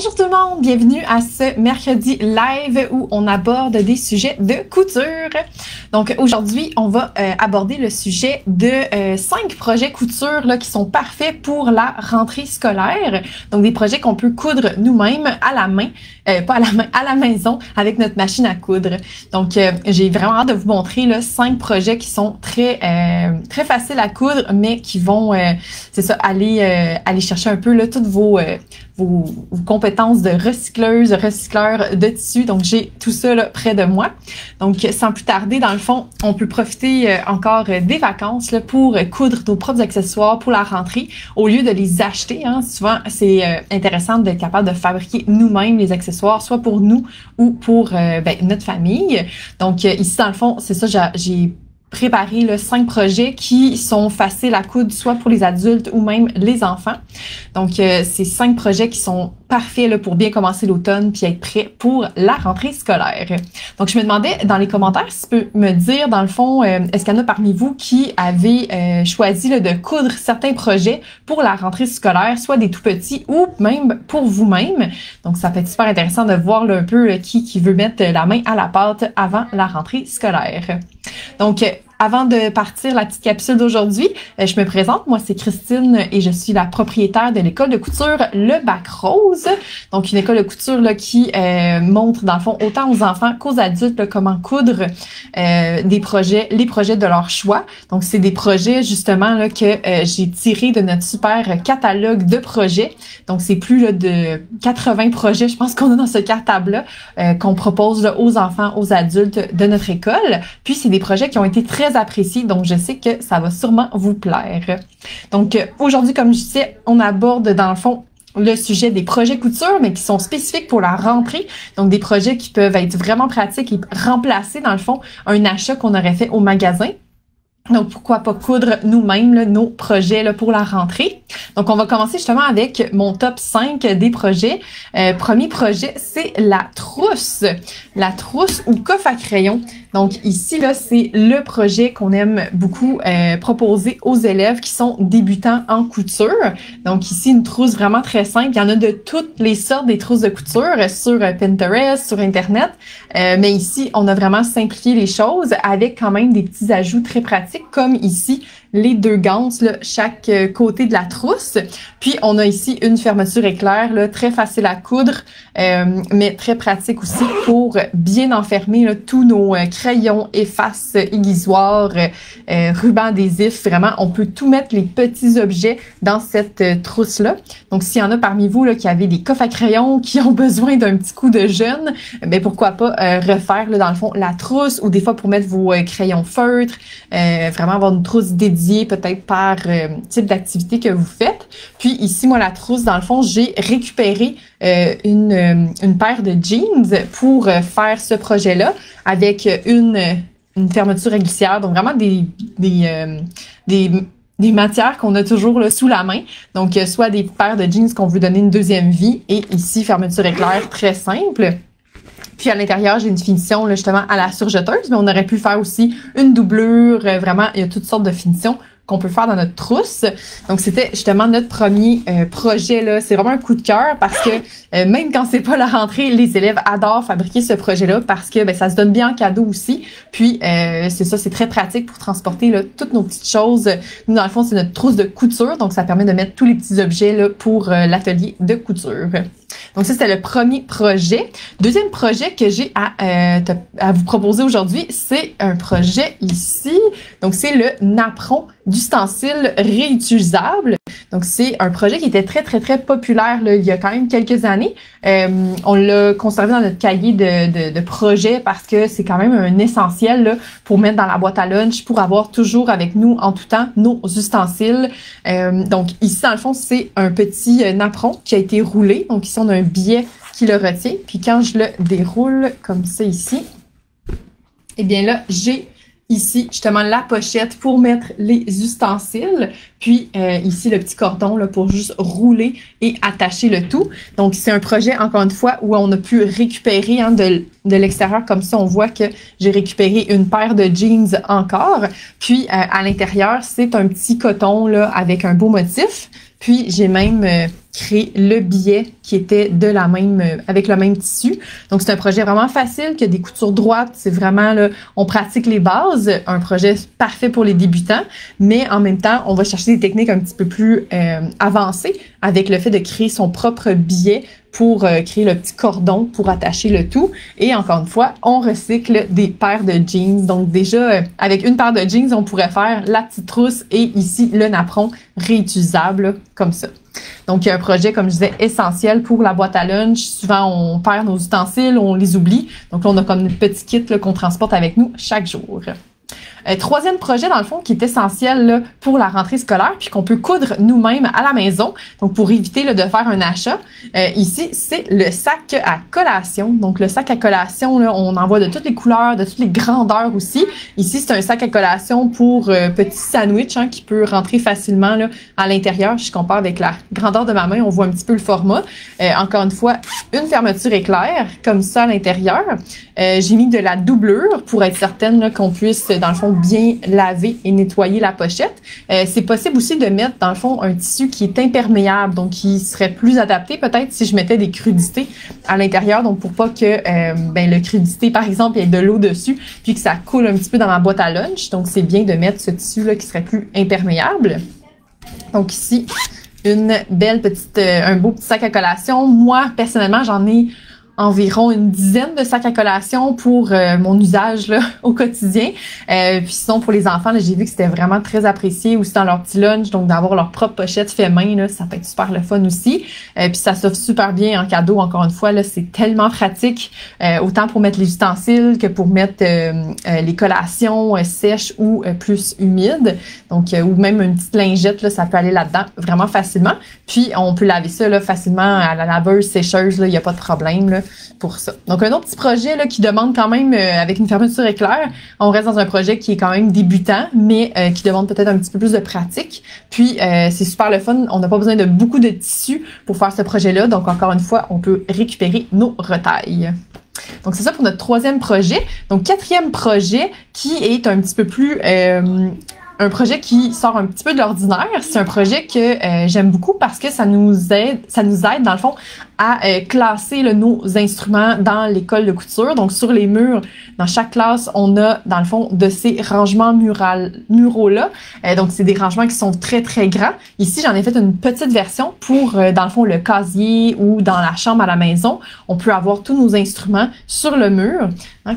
Bonjour tout le monde, bienvenue à ce mercredi live où on aborde des sujets de couture. Donc aujourd'hui, on va aborder le sujet de 5 projets couture là, qui sont parfaits pour la rentrée scolaire. Donc des projets qu'on peut coudre nous-mêmes à la main, pas à la main, à la maison avec notre machine à coudre. Donc j'ai vraiment hâte de vous montrer là, 5 projets qui sont très faciles à coudre, mais qui vont, c'est ça, aller chercher un peu là, toutes vos compétences de recycleur de tissu. Donc, j'ai tout ça là, près de moi. Donc, sans plus tarder, dans le fond, on peut profiter encore des vacances là, pour coudre nos propres accessoires pour la rentrée au lieu de les acheter. Hein. Souvent, c'est intéressant d'être capable de fabriquer nous-mêmes les accessoires, soit pour nous ou pour notre famille. Donc, ici, dans le fond, c'est ça, j'ai préparer là, 5 projets qui sont faciles à coudre, soit pour les adultes ou même les enfants. Donc, c'est 5 projets qui sont parfaits là, pour bien commencer l'automne puis être prêt pour la rentrée scolaire. Donc, je me demandais dans les commentaires si tu peux me dire, dans le fond, est-ce qu'il y en a parmi vous qui avez choisi là, de coudre certains projets pour la rentrée scolaire, soit des tout petits ou même pour vous-même. Donc, ça peut être super intéressant de voir là, un peu là, qui veut mettre la main à la pâte avant la rentrée scolaire. Donc, avant de partir la petite capsule d'aujourd'hui, je me présente. Moi, c'est Christine et je suis la propriétaire de l'école de couture Le Bac Rose. Donc, une école de couture là, qui montre, dans le fond, autant aux enfants qu'aux adultes là, comment coudre les projets de leur choix. Donc, c'est des projets, justement, là, que j'ai tirés de notre super catalogue de projets. Donc, c'est plus là, de 80 projets, je pense qu'on a dans ce cartable-là, qu'on propose là, aux enfants, aux adultes de notre école. Puis, c'est des projets qui ont été très appréciés, donc je sais que ça va sûrement vous plaire. Donc, aujourd'hui, comme je disais, on aborde, dans le fond, le sujet des projets couture, mais qui sont spécifiques pour la rentrée. Donc, des projets qui peuvent être vraiment pratiques et remplacer, dans le fond, un achat qu'on aurait fait au magasin. Donc, pourquoi pas coudre nous-mêmes là, nos projets là, pour la rentrée. Donc, on va commencer justement avec mon top 5 des projets. Premier projet, c'est la trousse. La trousse ou coffre à crayon. Donc, ici, là, c'est le projet qu'on aime beaucoup proposer aux élèves qui sont débutants en couture. Donc, ici, une trousse vraiment très simple. Il y en a de toutes les sortes des trousses de couture sur Pinterest, sur Internet. Mais ici, on a vraiment simplifié les choses avec quand même des petits ajouts très pratiques, comme ici, les 2 ganses, là, chaque côté de la trousse. Puis, on a ici une fermeture éclair, là, très facile à coudre, mais très pratique aussi pour bien enfermer là, tous nos crayons, effaces, aiguisoirs, rubans adhésifs. Vraiment, on peut tout mettre les petits objets dans cette trousse-là. Donc, s'il y en a parmi vous là, qui avez des coffres à crayons, qui ont besoin d'un petit coup de jeune, ben pourquoi pas refaire, là, dans le fond, la trousse ou des fois pour mettre vos crayons feutres, vraiment avoir une trousse dédiée peut-être par type d'activité que vous faites. Puis ici, moi, la trousse, dans le fond, j'ai récupéré une paire de jeans pour faire ce projet-là avec une fermeture à glissière. Donc, vraiment des matières qu'on a toujours là, sous la main. Donc, soit des paires de jeans qu'on veut donner une deuxième vie et ici, fermeture éclair très simple. Puis à l'intérieur, j'ai une finition là, justement à la surjeteuse, mais on aurait pu faire aussi une doublure. Vraiment, il y a toutes sortes de finitions qu'on peut faire dans notre trousse. Donc, c'était justement notre premier projet, là. C'est vraiment un coup de cœur parce que même quand c'est pas la rentrée, les élèves adorent fabriquer ce projet-là parce que ça se donne bien en cadeau aussi. Puis, c'est ça, c'est très pratique pour transporter là, toutes nos petites choses. Nous, dans le fond, c'est notre trousse de couture. Donc, ça permet de mettre tous les petits objets là, pour l'atelier de couture. Donc, ça, c'était le premier projet. Deuxième projet que j'ai à vous proposer aujourd'hui, c'est un projet ici. Donc, c'est le napperon d'ustensiles réutilisables. Donc, c'est un projet qui était très, très, très populaire là, il y a quand même quelques années. On l'a conservé dans notre cahier de projet parce que c'est quand même un essentiel là, pour mettre dans la boîte à lunch, pour avoir toujours avec nous en tout temps nos ustensiles. Donc, ici, dans le fond, c'est un petit napperon qui a été roulé. Donc, ici, on a un billet qui le retient. Puis, quand je le déroule comme ça ici, eh bien là, j'ai ici, justement, la pochette pour mettre les ustensiles. Puis, ici, le petit cordon là, pour juste rouler et attacher le tout. Donc, c'est un projet, encore une fois, où on a pu récupérer hein, de l'extérieur. Comme ça, on voit que j'ai récupéré une paire de jeans encore. Puis, à l'intérieur, c'est un petit coton là avec un beau motif. Puis, j'ai même créer le billet qui était de la même, avec le même tissu. Donc, c'est un projet vraiment facile, qui a des coutures droites. C'est vraiment, là, on pratique les bases. Un projet parfait pour les débutants, mais en même temps, on va chercher des techniques un petit peu plus avancées avec le fait de créer son propre billet pour créer le petit cordon pour attacher le tout. Et encore une fois, on recycle des paires de jeans. Donc déjà, avec une paire de jeans, on pourrait faire la petite trousse et ici, le napperon réutilisable comme ça. Donc, il y a un projet, comme je disais, essentiel pour la boîte à lunch. Souvent, on perd nos ustensiles, on les oublie. Donc là, on a comme notre petit kit qu'on transporte avec nous chaque jour. Troisième projet, dans le fond, qui est essentiel là, pour la rentrée scolaire, puis qu'on peut coudre nous-mêmes à la maison, donc pour éviter là, de faire un achat. Ici, c'est le sac à collation. Donc, le sac à collation, là, on en voit de toutes les couleurs, de toutes les grandeurs aussi. Ici, c'est un sac à collation pour petit sandwich qui peut rentrer facilement là, à l'intérieur. Je compare avec la grandeur de ma main, on voit un petit peu le format. Encore une fois, une fermeture éclair, comme ça à l'intérieur. J'ai mis de la doublure pour être certaine là, qu'on puisse, dans le fond, bien laver et nettoyer la pochette. C'est possible aussi de mettre, dans le fond, un tissu qui est imperméable, donc qui serait plus adapté peut-être si je mettais des crudités à l'intérieur, donc pour pas que le crudité, par exemple, ait de l'eau dessus, puis que ça coule un petit peu dans ma boîte à lunch. Donc, c'est bien de mettre ce tissu-là qui serait plus imperméable. Donc ici, une belle petite, un beau petit sac à collation. Moi, personnellement, j'en ai environ une dizaine de sacs à collation pour mon usage là, au quotidien. Puis sinon, pour les enfants, j'ai vu que c'était vraiment très apprécié aussi dans leur petit lunch, donc d'avoir leur propre pochette fait main, là, ça peut être super le fun aussi. Puis ça s'offre super bien en cadeau, encore une fois, là, c'est tellement pratique, autant pour mettre les ustensiles que pour mettre les collations sèches ou plus humides. Donc, ou même une petite lingette, là, ça peut aller là-dedans vraiment facilement. Puis, on peut laver ça là, facilement à la laveuse, sécheuse, il n'y a pas de problème là, pour ça. Donc, un autre petit projet là, qui demande quand même, avec une fermeture éclair, on reste dans un projet qui est quand même débutant, mais qui demande peut-être un petit peu plus de pratique. Puis, c'est super le fun. On n'a pas besoin de beaucoup de tissu pour faire ce projet-là. Donc, encore une fois, on peut récupérer nos retailles. Donc, c'est ça pour notre troisième projet. Donc, quatrième projet qui est un petit peu plus... un projet qui sort un petit peu de l'ordinaire. C'est un projet que j'aime beaucoup parce que ça nous aide dans le fond à classer là, nos instruments dans l'école de couture. Donc sur les murs, dans chaque classe, on a dans le fond de ces rangements muraux-là. Donc c'est des rangements qui sont très très grands. Ici, j'en ai fait une petite version pour dans le fond le casier ou dans la chambre à la maison. On peut avoir tous nos instruments sur le mur,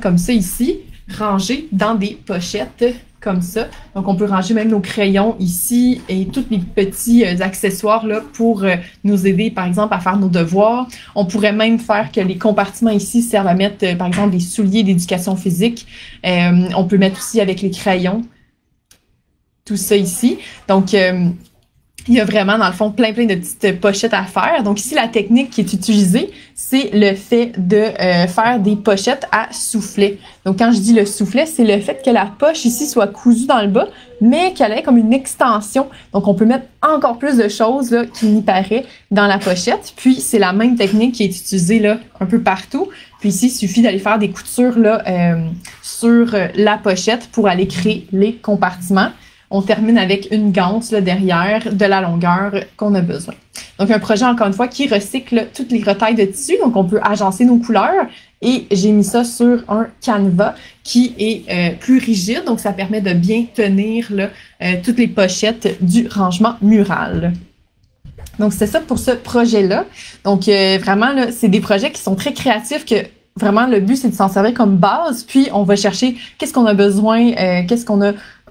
comme ça ici, rangés dans des pochettes comme ça. Donc, on peut ranger même nos crayons ici et tous les petits accessoires là pour nous aider, par exemple, à faire nos devoirs. On pourrait même faire que les compartiments ici servent à mettre, par exemple, des souliers d'éducation physique. On peut mettre aussi avec les crayons tout ça ici. Donc, il y a vraiment, dans le fond, plein de petites pochettes à faire. Donc ici, la technique qui est utilisée, c'est le fait de faire des pochettes à soufflet. Donc quand je dis le soufflet, c'est le fait que la poche ici soit cousue dans le bas, mais qu'elle ait comme une extension. Donc on peut mettre encore plus de choses là, qu'il n'y paraît dans la pochette. Puis c'est la même technique qui est utilisée là un peu partout. Puis ici, il suffit d'aller faire des coutures là sur la pochette pour aller créer les compartiments. On termine avec une ganse là, derrière de la longueur qu'on a besoin. Donc, un projet, encore une fois, qui recycle toutes les retailles de tissu. Donc, on peut agencer nos couleurs. Et j'ai mis ça sur un canevas qui est plus rigide. Donc, ça permet de bien tenir là, toutes les pochettes du rangement mural. Donc, c'est ça pour ce projet-là. Donc, vraiment, là, c'est des projets qui sont très créatifs que... Vraiment, le but, c'est de s'en servir comme base, puis on va chercher qu'est-ce qu'on a besoin, qu'est-ce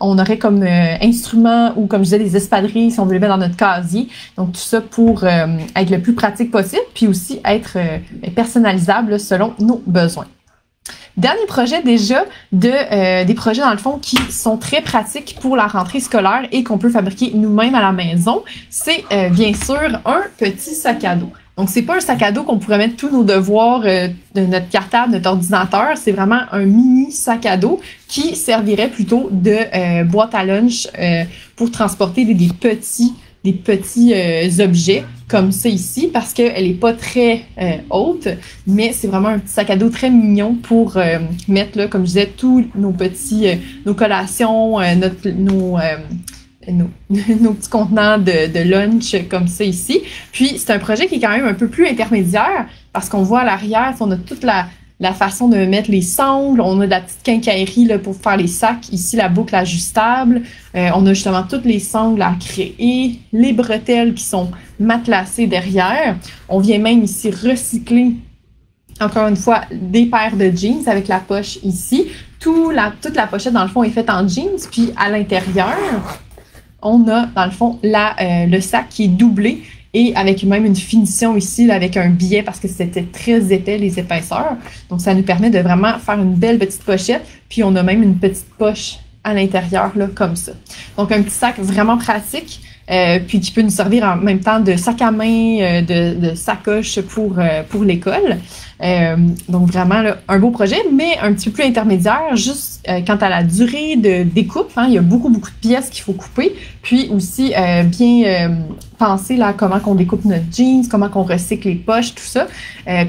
on aurait comme instrument ou, comme je disais, des espadrilles si on veut les mettre dans notre casier. Donc, tout ça pour être le plus pratique possible, puis aussi être personnalisable selon nos besoins. Dernier projet déjà, des projets dans le fond qui sont très pratiques pour la rentrée scolaire et qu'on peut fabriquer nous-mêmes à la maison, c'est bien sûr un petit sac à dos. Donc, c'est pas un sac à dos qu'on pourrait mettre tous nos devoirs de notre cartable, notre ordinateur. C'est vraiment un mini sac à dos qui servirait plutôt de boîte à lunch pour transporter des petits objets comme ça ici parce qu'elle est pas très haute, mais c'est vraiment un petit sac à dos très mignon pour mettre, là, comme je disais, tous nos petits, nos collations, nos petits contenants de lunch comme ça ici. Puis, c'est un projet qui est quand même un peu plus intermédiaire parce qu'on voit à l'arrière, on a toute la façon de mettre les sangles, on a de la petite quincaillerie là, pour faire les sacs, ici la boucle ajustable, on a justement toutes les sangles à créer, les bretelles qui sont matelassées derrière. On vient même ici recycler, encore une fois, des paires de jeans avec la poche ici. Toute la pochette, dans le fond, est faite en jeans, puis à l'intérieur, on a, dans le fond, le sac qui est doublé et avec même une finition ici, là, avec un biais parce que c'était très épais, les épaisseurs. Donc, ça nous permet de vraiment faire une belle petite pochette. Puis, on a même une petite poche à l'intérieur, là, comme ça. Donc, un petit sac vraiment pratique, puis qui peut nous servir en même temps de sac à main, de sacoche pour l'école. Donc, vraiment, là, un beau projet, mais un petit peu plus intermédiaire, juste quant à la durée de découpe. Hein, il y a beaucoup de pièces qu'il faut couper. Puis aussi, bien penser là comment qu'on découpe notre jeans, comment qu'on recycle les poches, tout ça.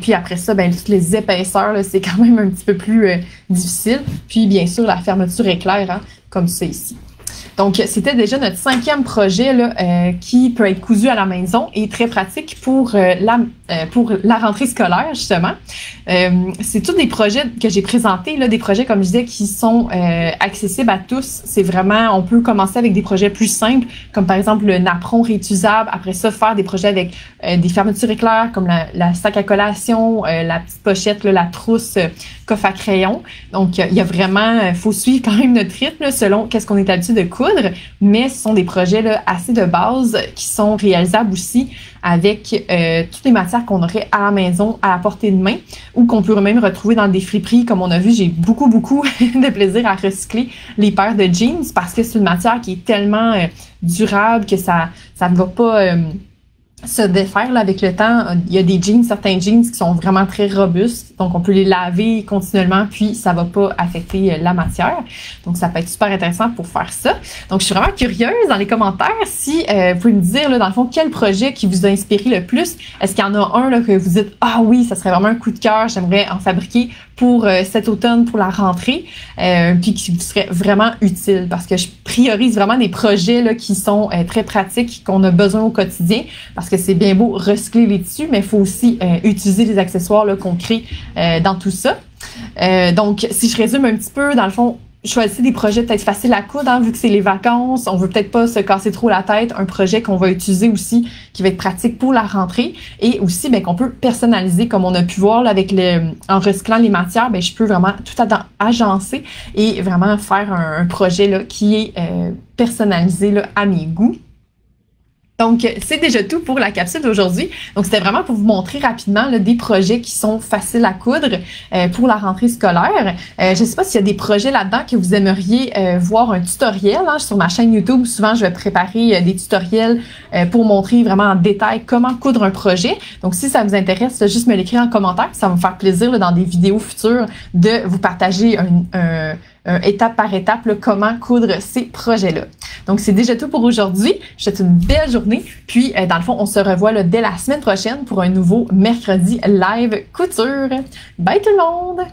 Puis après ça, ben toutes les épaisseurs, là, c'est quand même un petit peu plus difficile. Puis bien sûr, la fermeture éclair, hein, comme ça ici. Donc, c'était déjà notre 5e projet là, qui peut être cousu à la maison et très pratique pour la rentrée scolaire, justement. C'est tous des projets que j'ai présentés, là, des projets, comme je disais, qui sont accessibles à tous. C'est vraiment, on peut commencer avec des projets plus simples, comme par exemple le napperon réutilisable. Après ça, faire des projets avec des fermetures éclairs, comme la sac à collation, la petite pochette, là, la trousse, coffre à crayon. Donc, il y a vraiment, faut suivre quand même notre rythme, là, selon qu'est-ce qu'on est habitué de coudre, mais ce sont des projets là, assez de base qui sont réalisables aussi avec toutes les matières qu'on aurait à la maison, à la portée de main, ou qu'on peut même retrouver dans des friperies. Comme on a vu, j'ai beaucoup de plaisir à recycler les paires de jeans parce que c'est une matière qui est tellement durable que ça ne va pas se défaire là, avec le temps. Il y a certains jeans qui sont vraiment très robustes, donc on peut les laver continuellement, puis ça va pas affecter la matière. Donc ça peut être super intéressant pour faire ça. Donc je suis vraiment curieuse dans les commentaires si vous pouvez me dire là, dans le fond quel projet qui vous a inspiré le plus. Est-ce qu'il y en a un là que vous dites ah oui, ça serait vraiment un coup de cœur, j'aimerais en fabriquer pour cet automne, pour la rentrée, puis qui vous serait vraiment utile parce que je priorise vraiment des projets là, qui sont très pratiques, qu'on a besoin au quotidien parce que c'est bien beau recycler les tissus, mais il faut aussi utiliser les accessoires là, qu'on crée dans tout ça. Donc, si je résume un petit peu, dans le fond, choisissez des projets peut-être faciles à coudre, hein, vu que c'est les vacances, on veut peut-être pas se casser trop la tête, un projet qu'on va utiliser aussi, qui va être pratique pour la rentrée, et aussi ben, qu'on peut personnaliser, comme on a pu voir là, avec en recyclant les matières, ben, je peux vraiment tout agencer et vraiment faire un projet là, qui est personnalisé là, à mes goûts. Donc, c'est déjà tout pour la capsule d'aujourd'hui. Donc, c'était vraiment pour vous montrer rapidement là, des projets qui sont faciles à coudre pour la rentrée scolaire. Je ne sais pas s'il y a des projets là-dedans que vous aimeriez voir un tutoriel. Hein. Sur ma chaîne YouTube, souvent, je vais préparer des tutoriels pour montrer vraiment en détail comment coudre un projet. Donc, si ça vous intéresse, juste me l'écrire en commentaire. Ça va me faire plaisir là, dans des vidéos futures de vous partager étape par étape là, comment coudre ces projets-là. Donc, c'est déjà tout pour aujourd'hui. Je vous souhaite une belle journée. Puis, dans le fond, on se revoit là, dès la semaine prochaine pour un nouveau mercredi live couture. Bye tout le monde!